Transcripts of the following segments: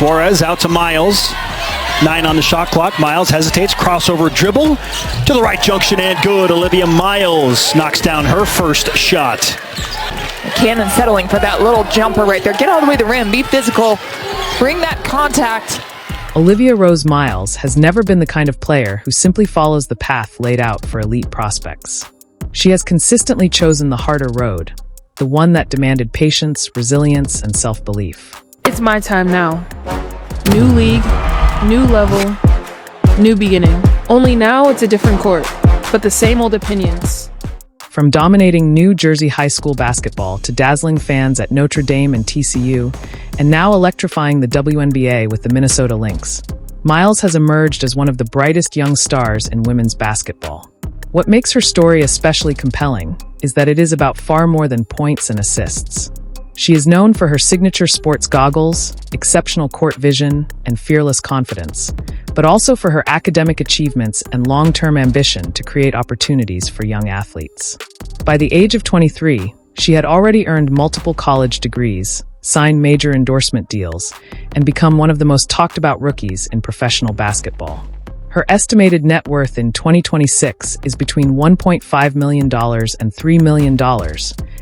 Suarez out to Miles. 9 on the shot clock. Miles hesitates, crossover dribble to the right junction and good. Olivia Miles knocks down her first shot. Cannon settling for that little jumper right there. Get all the way to the rim, be physical, bring that contact. Olivia Rose Miles has never been the kind of player who simply follows the path laid out for elite prospects. She has consistently chosen the harder road, the one that demanded patience, resilience, and self-belief. It's my time now. New league, new level, new beginning. Only now it's a different court, but the same old opinions. From dominating New Jersey high school basketball to dazzling fans at Notre Dame and TCU, and now electrifying the WNBA with the Minnesota Lynx, Miles has emerged as one of the brightest young stars in women's basketball. What makes her story especially compelling is that it is about far more than points and assists. She is known for her signature sports goggles, exceptional court vision, and fearless confidence, but also for her academic achievements and long-term ambition to create opportunities for young athletes. By the age of 23, she had already earned multiple college degrees, signed major endorsement deals, and become one of the most talked-about rookies in professional basketball. Her estimated net worth in 2026 is between $1.5 million and $3 million,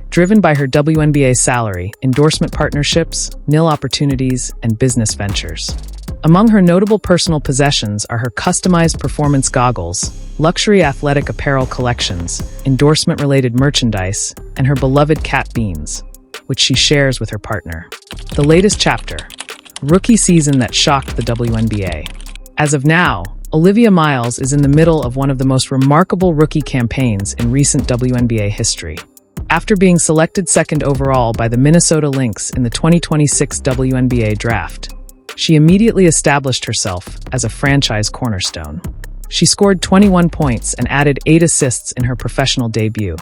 driven by her WNBA salary, endorsement partnerships, nil opportunities, and business ventures. Among her notable personal possessions are her customized performance goggles, luxury athletic apparel collections, endorsement-related merchandise, and her beloved cat beans, which she shares with her partner. The latest chapter: rookie season that shocked the WNBA. As of now, Olivia Miles is in the middle of one of the most remarkable rookie campaigns in recent WNBA history. After being selected second overall by the Minnesota Lynx in the 2026 WNBA draft, she immediately established herself as a franchise cornerstone. She scored 21 points and added 8 assists in her professional debut,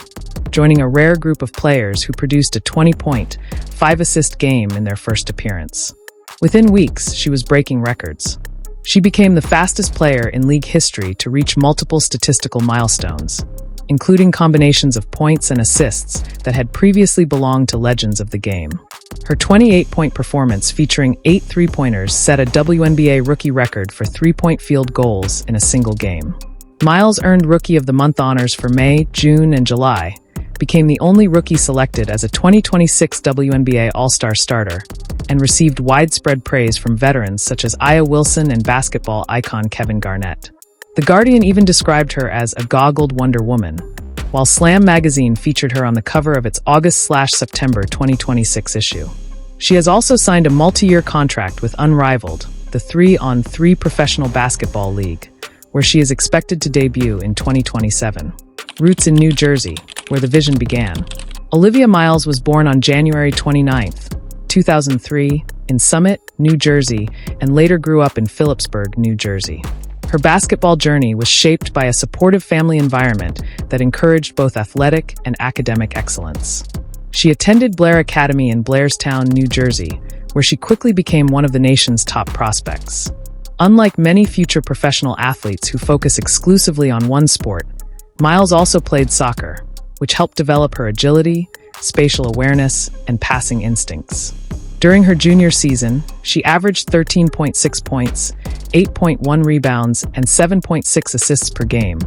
joining a rare group of players who produced a 20-point, 5-assist game in their first appearance. Within weeks, she was breaking records. She became the fastest player in league history to reach multiple statistical milestones, including combinations of points and assists that had previously belonged to legends of the game. Her 28-point performance featuring 8 three-pointers set a WNBA rookie record for three-point field goals in a single game. Miles earned Rookie of the Month honors for May, June, and July, became the only rookie selected as a 2026 WNBA All-Star starter, and received widespread praise from veterans such as Aya Wilson and basketball icon Kevin Garnett. The Guardian even described her as a goggled Wonder Woman, while Slam magazine featured her on the cover of its August/September 2026 issue. She has also signed a multi-year contract with Unrivaled, the 3-on-3 professional basketball league, where she is expected to debut in 2027. Roots in New Jersey, where the vision began. Olivia Miles was born on January 29, 2003, in Summit, New Jersey, and later grew up in Phillipsburg, New Jersey. Her basketball journey was shaped by a supportive family environment that encouraged both athletic and academic excellence. She attended Blair Academy in Blairstown, New Jersey, where she quickly became one of the nation's top prospects. Unlike many future professional athletes who focus exclusively on one sport, Miles also played soccer, which helped develop her agility, spatial awareness, and passing instincts. During her junior season, she averaged 13.6 points, 8.1 rebounds, and 7.6 assists per game,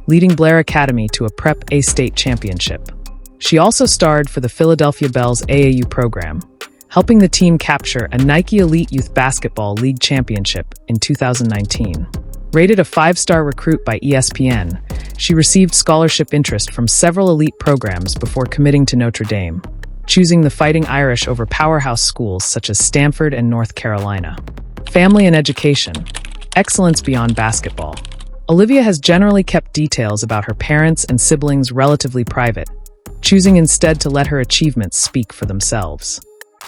leading Blair Academy to a Prep A state championship. She also starred for the Philadelphia Bell's AAU program, helping the team capture a Nike Elite Youth Basketball League championship in 2019. Rated a 5-star recruit by ESPN, she received scholarship interest from several elite programs before committing to Notre Dame, choosing the Fighting Irish over powerhouse schools such as Stanford and North Carolina. Family and education. Excellence beyond basketball. Olivia has generally kept details about her parents and siblings relatively private, choosing instead to let her achievements speak for themselves.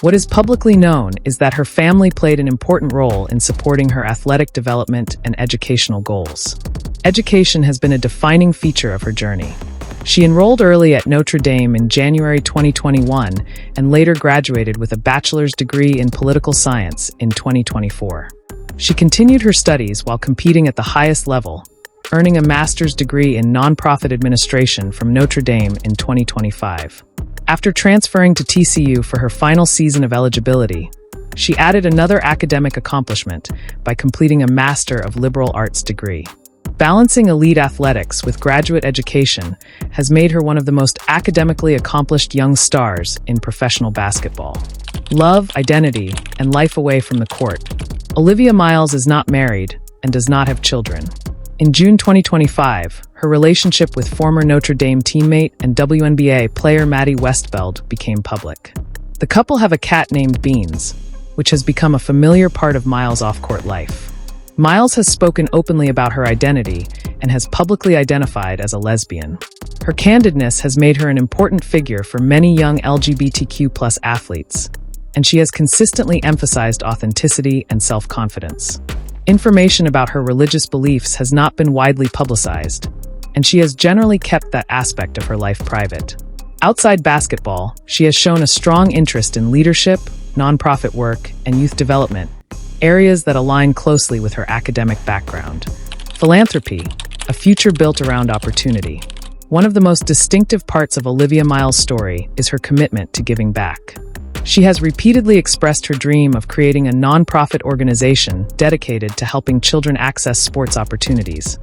What is publicly known is that her family played an important role in supporting her athletic development and educational goals. Education has been a defining feature of her journey. She enrolled early at Notre Dame in January 2021 and later graduated with a bachelor's degree in political science in 2024. She continued her studies while competing at the highest level, earning a master's degree in nonprofit administration from Notre Dame in 2025. After transferring to TCU for her final season of eligibility, she added another academic accomplishment by completing a Master of Liberal Arts degree. Balancing elite athletics with graduate education has made her one of the most academically accomplished young stars in professional basketball. Love, identity, and life away from the court. Olivia Miles is not married and does not have children. In June 2025, her relationship with former Notre Dame teammate and WNBA player Maddie Westbeld became public. The couple have a cat named Beans, which has become a familiar part of Miles' off-court life. Miles has spoken openly about her identity and has publicly identified as a lesbian. Her candidness has made her an important figure for many young LGBTQ+ athletes, and she has consistently emphasized authenticity and self-confidence. Information about her religious beliefs has not been widely publicized, and she has generally kept that aspect of her life private. Outside basketball, she has shown a strong interest in leadership, nonprofit work, and youth development, areas that align closely with her academic background. Philanthropy, a future built around opportunity. One of the most distinctive parts of Olivia Miles' story is her commitment to giving back. She has repeatedly expressed her dream of creating a nonprofit organization dedicated to helping children access sports opportunities,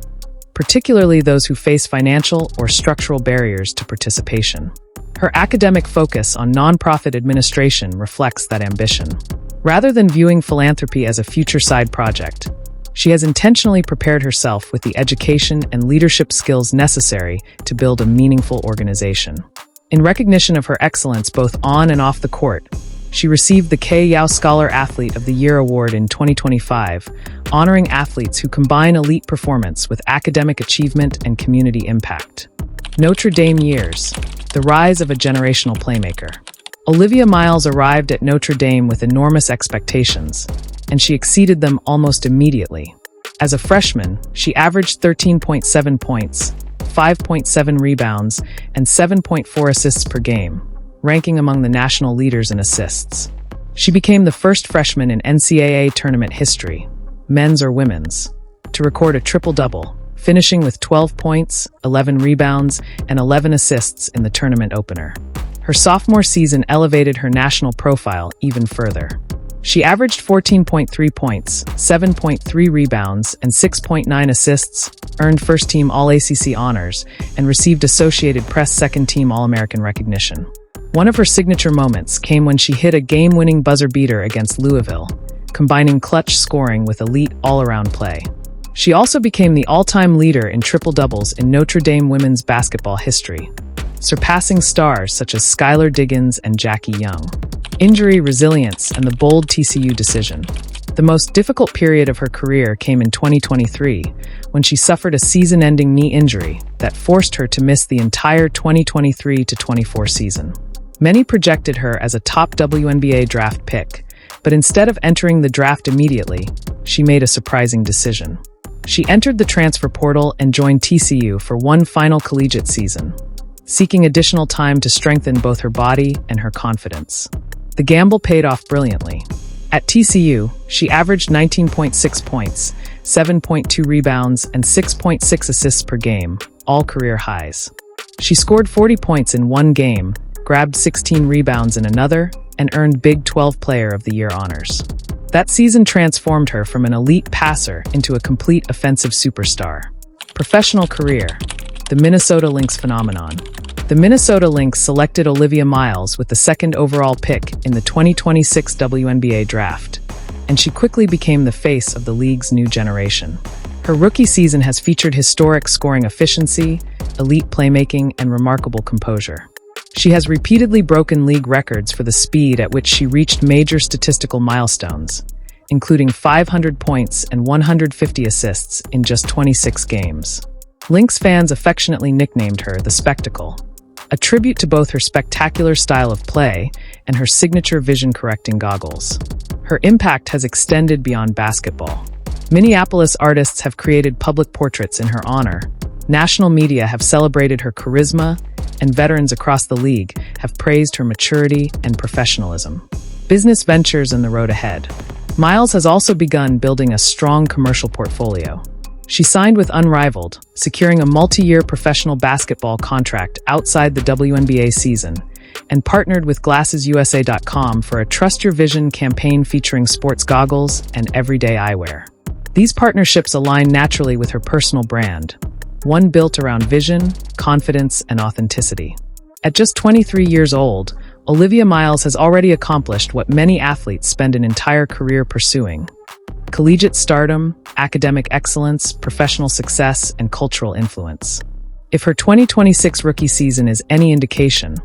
particularly those who face financial or structural barriers to participation. Her academic focus on nonprofit administration reflects that ambition. Rather than viewing philanthropy as a future side project, she has intentionally prepared herself with the education and leadership skills necessary to build a meaningful organization. In recognition of her excellence both on and off the court, she received the K. Yao Scholar Athlete of the Year Award in 2025, honoring athletes who combine elite performance with academic achievement and community impact. Notre Dame years: the rise of a generational playmaker. Olivia Miles arrived at Notre Dame with enormous expectations, and she exceeded them almost immediately. As a freshman, she averaged 13.7 points, 5.7 rebounds, and 7.4 assists per game, ranking among the national leaders in assists. She became the first freshman in NCAA tournament history, men's or women's, to record a triple-double, finishing with 12 points, 11 rebounds, and 11 assists in the tournament opener. Her sophomore season elevated her national profile even further. She averaged 14.3 points, 7.3 rebounds, and 6.9 assists, earned first-team All-ACC honors, and received Associated Press second-team All-American recognition. One of her signature moments came when she hit a game-winning buzzer beater against Louisville, combining clutch scoring with elite all-around play. She also became the all-time leader in triple-doubles in Notre Dame women's basketball history, surpassing stars such as Skylar Diggins and Jackie Young. Injury resilience and the bold TCU decision. The most difficult period of her career came in 2023, when she suffered a season-ending knee injury that forced her to miss the entire 2023-24 season. Many projected her as a top WNBA draft pick, but instead of entering the draft immediately, she made a surprising decision. She entered the transfer portal and joined TCU for one final collegiate season, seeking additional time to strengthen both her body and her confidence. The gamble paid off brilliantly. At TCU, she averaged 19.6 points, 7.2 rebounds, and 6.6 assists per game, all career highs. She scored 40 points in one game, grabbed 16 rebounds in another, and earned Big 12 Player of the Year honors. That season transformed her from an elite passer into a complete offensive superstar. Professional career: the Minnesota Lynx phenomenon. The Minnesota Lynx selected Olivia Miles with the second overall pick in the 2026 WNBA draft, and she quickly became the face of the league's new generation. Her rookie season has featured historic scoring efficiency, elite playmaking, and remarkable composure. She has repeatedly broken league records for the speed at which she reached major statistical milestones, including 500 points and 150 assists in just 26 games. Lynx fans affectionately nicknamed her the Spectacle, a tribute to both her spectacular style of play and her signature vision-correcting goggles. Her impact has extended beyond basketball. Minneapolis artists have created public portraits in her honor, national media have celebrated her charisma, and veterans across the league have praised her maturity and professionalism. Business ventures and the road ahead. Miles has also begun building a strong commercial portfolio. She signed with Unrivaled, securing a multi-year professional basketball contract outside the WNBA season, and partnered with GlassesUSA.com for a Trust Your Vision campaign featuring sports goggles and everyday eyewear. These partnerships align naturally with her personal brand, one built around vision, confidence, and authenticity. At just 23 years old, Olivia Miles has already accomplished what many athletes spend an entire career pursuing: collegiate stardom, academic excellence, professional success, and cultural influence. If her 2026 rookie season is any indication,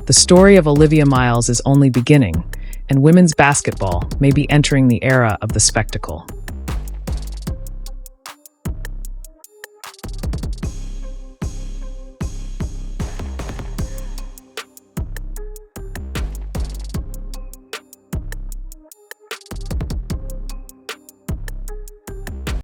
the story of Olivia Miles is only beginning, and women's basketball may be entering the era of the spectacle.